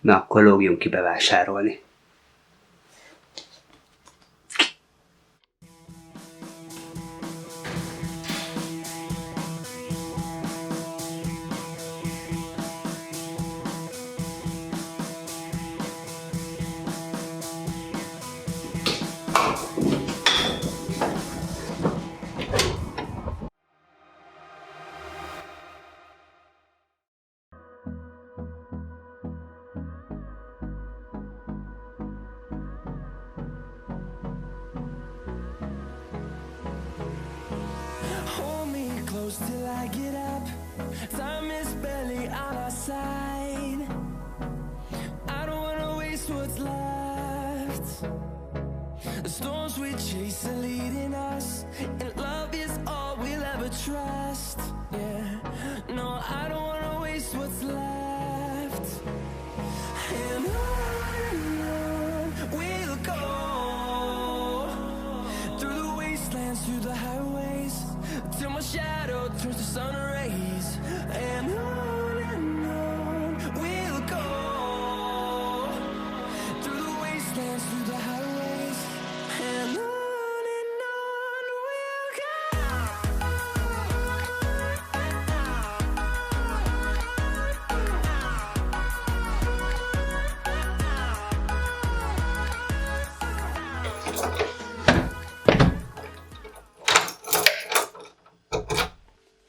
Na, akkor lógjunk ki bevásárolni. Till I get up, time is barely on our side. I don't wanna waste what's left. The storms we chase are leading us, and love is all we'll ever trust. Yeah, no, I don't wanna waste what's left. And on we'll go, through the wastelands, through the highways, till my shadow turns to sun rays. And on we'll go, through the wastelands, through the highways. And on we'll go.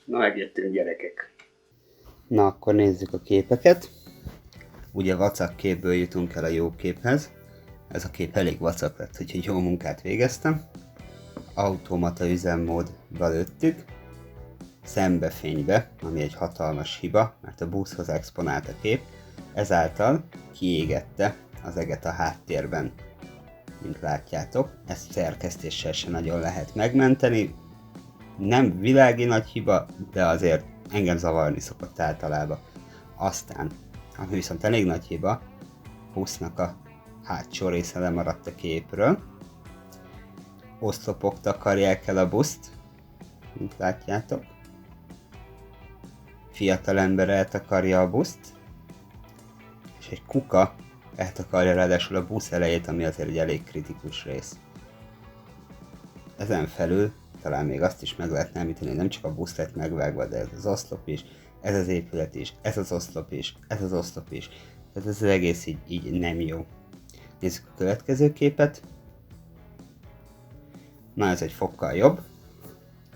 Na, megjöttünk, gyerekek. Na, akkor nézzük a képeket. Ugye vacak képből jutunk el a jó képhez. Ez a kép elég vacak lett, úgyhogy jó munkát végeztem. Automata üzemmódba lőttük. Szembefénybe, ami egy hatalmas hiba, mert a buszhoz exponált a kép. Ezáltal kiégette az eget a háttérben, mint látjátok. Ezt szerkesztéssel se nagyon lehet megmenteni. Nem világi nagy hiba, de azért engem zavarni szokott általában. Aztán, ami viszont elég nagy hiba, busznak a hátsó része lemaradt a képről. Oszlopok takarják el a buszt, mint látjátok. Fiatalember eltakarja a buszt, és egy kuka eltakarja ráadásul a busz elejét, ami azért egy elég kritikus rész. Ezen felül talán még azt is meg lehetne említeni, hogy nem csak a busz lett megvágva, de ez az oszlop is, ez az épület is, ez az oszlop is, ez az oszlop is. Tehát ez az egész így nem jó. Nézzük a következő képet. Na, ez egy fokkal jobb.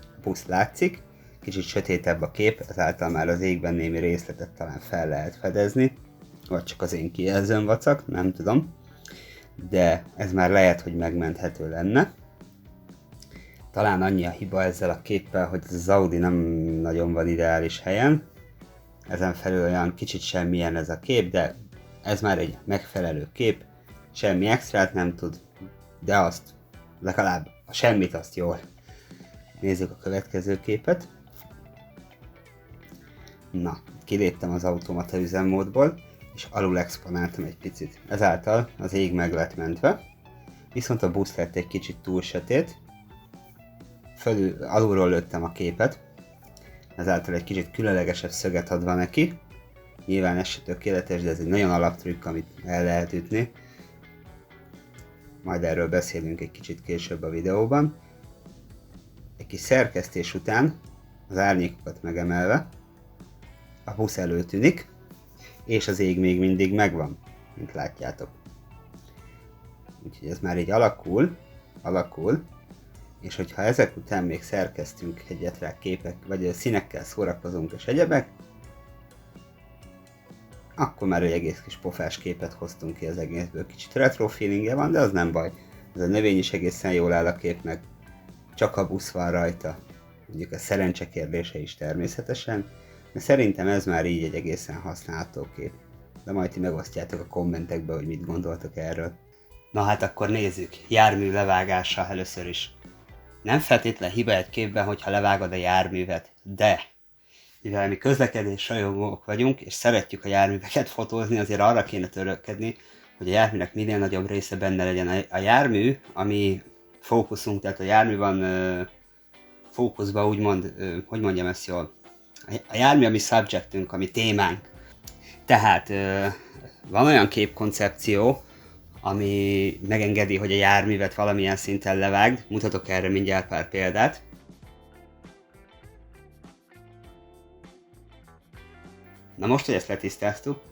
A busz látszik, kicsit sötétebb a kép, ezáltal már az égben némi részletet talán fel lehet fedezni. Vagy csak az én kijelzőm vacak, nem tudom. De ez már lehet, hogy megmenthető lenne. Talán annyi a hiba ezzel a képpel, hogy az Audi nem nagyon van ideális helyen. Ezen felül olyan kicsit semmilyen ez a kép, de ez már egy megfelelő kép. Semmi extrát nem tud, de azt legalább a semmit azt jól. Nézzük a következő képet. Na, kiléptem az automata üzemmódból, és alul exponáltam egy picit. Ezáltal az ég meg lett mentve, viszont a busz lett egy kicsit túl sötét. Alulról lőttem a képet, ezáltal egy kicsit különlegesebb szöget adva neki. Nyilván ez se tökéletes, de ez egy nagyon alaptrükk, amit el lehet ütni. Majd erről beszélünk egy kicsit később a videóban. Egy kis szerkesztés után, az árnyékokat megemelve, a busz előtűnik, és az ég még mindig megvan, mint látjátok. Úgyhogy ez már így alakul, és hogyha ezek után még szerkesztünk egyet rá képek, vagy színekkel szórakozunk és egyebek, akkor már egy egész kis pofás képet hoztunk ki az egészből. Kicsit retro feelingje van, de az nem baj. Ez a növény is egészen jól áll a képnek, csak a busz van rajta. Mondjuk a szerencse kérdése is természetesen, de szerintem ez már így egy egészen használható kép. De majd ti megosztjátok a kommentekbe, hogy mit gondoltok erről. Na hát akkor nézzük, jármű levágása először is. Nem feltétlen hiba egy képben, hogyha levágod a járművet, de mivel mi közlekedés rajongók vagyunk, és szeretjük a járműveket fotózni, azért arra kéne törődni, hogy a járműnek minél nagyobb része benne legyen. A jármű, ami fókuszunk, tehát a jármű van fókuszban, úgymond, hogy mondjam ezt jól, a jármű, ami subjectünk, ami témánk. Tehát van olyan képkoncepció, ami megengedi, hogy a járművet valamilyen szinten levágd. Mutatok erre mindjárt pár példát. Na most, hogy ezt letisztáztuk,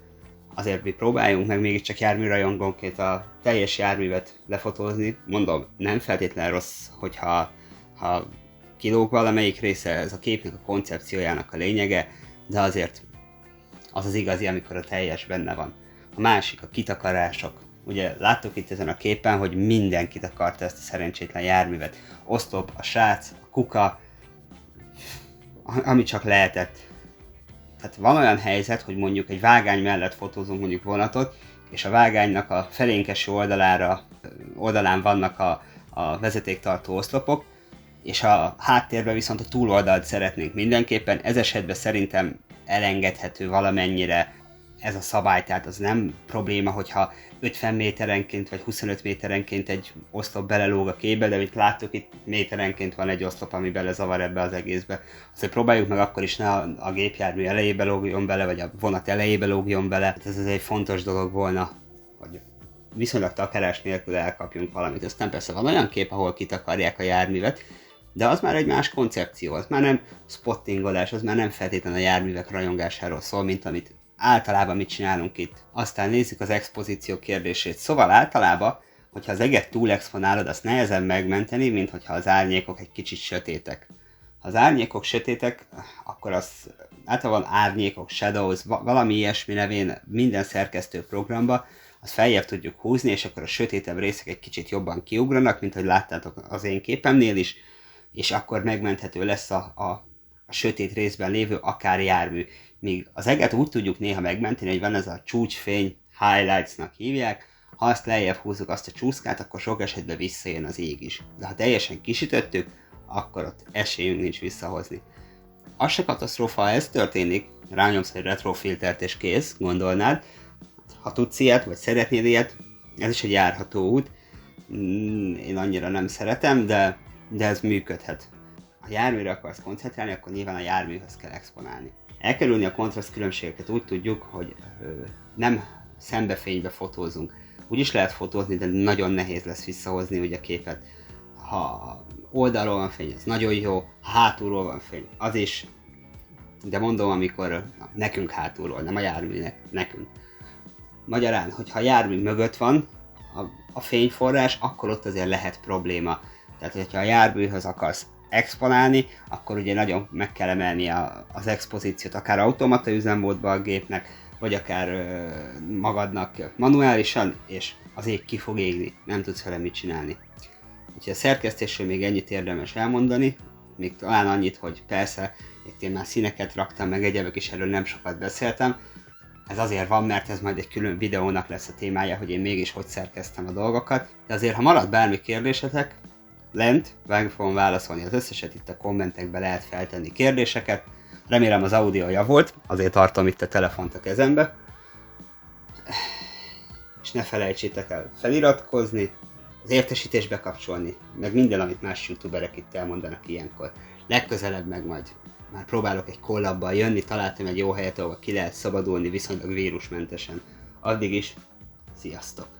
azért mi próbáljunk meg mégiscsak járműrajongónként a teljes járművet lefotózni. Mondom, nem feltétlenül rossz, hogyha kilóg valamelyik része, ez a képnek a koncepciójának a lényege, de azért az az igazi, amikor a teljes benne van. A másik, a kitakarások. Ugye láttuk itt ezen a képen, hogy mindenki takarta ezt a szerencsétlen járművet. Oszlop, a srác, a kuka, ami csak lehetett. Tehát van olyan helyzet, hogy mondjuk egy vágány mellett fotózunk mondjuk vonatot, és a vágánynak a felénkeső oldalán vannak a vezetéktartó oszlopok, és a háttérben viszont a túloldalt szeretnénk mindenképpen. Ez esetben szerintem elengedhető valamennyire ez a szabály, tehát az nem probléma, hogyha 50 méterenként vagy 25 méterenként egy oszlop belelóg a képbe, de mint láttuk, itt méterenként van egy oszlop, ami belezavar ebbe az egészbe. Azért próbáljuk meg akkor is ne a gépjármű elejébe lógjon bele, vagy a vonat elejébe lógjon bele. Ez egy fontos dolog volna, hogy viszonylag takarás nélkül elkapjunk valamit. Aztán persze van olyan kép, ahol kitakarják a járművet, de az már egy más koncepció, az már nem spottingolás, az már nem feltétlenül a járművek rajongásáról szól, mint amit általában mit csinálunk itt. Aztán nézzük az expozíció kérdését. Szóval általában, hogyha az eget túl exponálod, azt nehezen megmenteni, mint hogyha az árnyékok egy kicsit sötétek. Ha az árnyékok sötétek, akkor az általában árnyékok, shadows, valami ilyesmi nevén minden szerkesztő programba, azt feljebb tudjuk húzni, és akkor a sötétebb részek egy kicsit jobban kiugranak, mint ahogy láttátok az én képemnél is, és akkor megmenthető lesz a sötét részben lévő akár jármű. Míg az eget úgy tudjuk néha megmenteni, hogy van ez a csúcsfény, highlightsnak hívják, ha azt lejjebb húzzuk azt a csúszkát, akkor sok esetben visszajön az ég is. De ha teljesen kisütöttük, akkor ott esélyünk nincs visszahozni. Az se katasztrófa, ha ez történik, rányomsz egy retrofiltert és kész, gondolnád. Ha tudsz ilyet, vagy szeretnéd ilyet, ez is egy járható út. Én annyira nem szeretem, de ez működhet. Ha járműre akarsz koncentrálni, akkor nyilván a járműhöz kell exponálni. Elkerülni a kontraszt különbségeket úgy tudjuk, hogy nem szembefénybe fotózunk. Úgy is lehet fotózni, de nagyon nehéz lesz visszahozni ugye a képet. Ha oldalról van fény, az nagyon jó, ha hátulról van fény, az is. De mondom, amikor nekünk hátulról, nem a járműnek, nekünk. Magyarán, hogyha a jármű mögött van a fényforrás, akkor ott azért lehet probléma. Tehát, hogyha a járműhöz akarsz exponálni, akkor ugye nagyon meg kell emelni az expozíciót, akár automata üzemmódban a gépnek, vagy akár magadnak manuálisan, és az ég ki fog égni, nem tudsz vele mit csinálni. Úgyhogy a szerkesztésről még ennyit érdemes elmondani, még talán annyit, hogy persze, itt én már színeket raktam, meg egyebek is, erről nem sokat beszéltem. Ez azért van, mert ez majd egy külön videónak lesz a témája, hogy én mégis hogy szerkeztem a dolgokat. De azért, ha marad bármi kérdésetek, lent meg fogom válaszolni az összeset, itt a kommentekben lehet feltenni kérdéseket. Remélem az audio javult, azért tartom itt a telefont a kezembe. És ne felejtsétek el feliratkozni, az értesítést bekapcsolni, meg minden, amit más youtuberek itt elmondanak ilyenkor. Legközelebb meg majd már próbálok egy kollabbal jönni, találtam egy jó helyet, ahol ki lehet szabadulni viszonylag vírusmentesen. Addig is, sziasztok!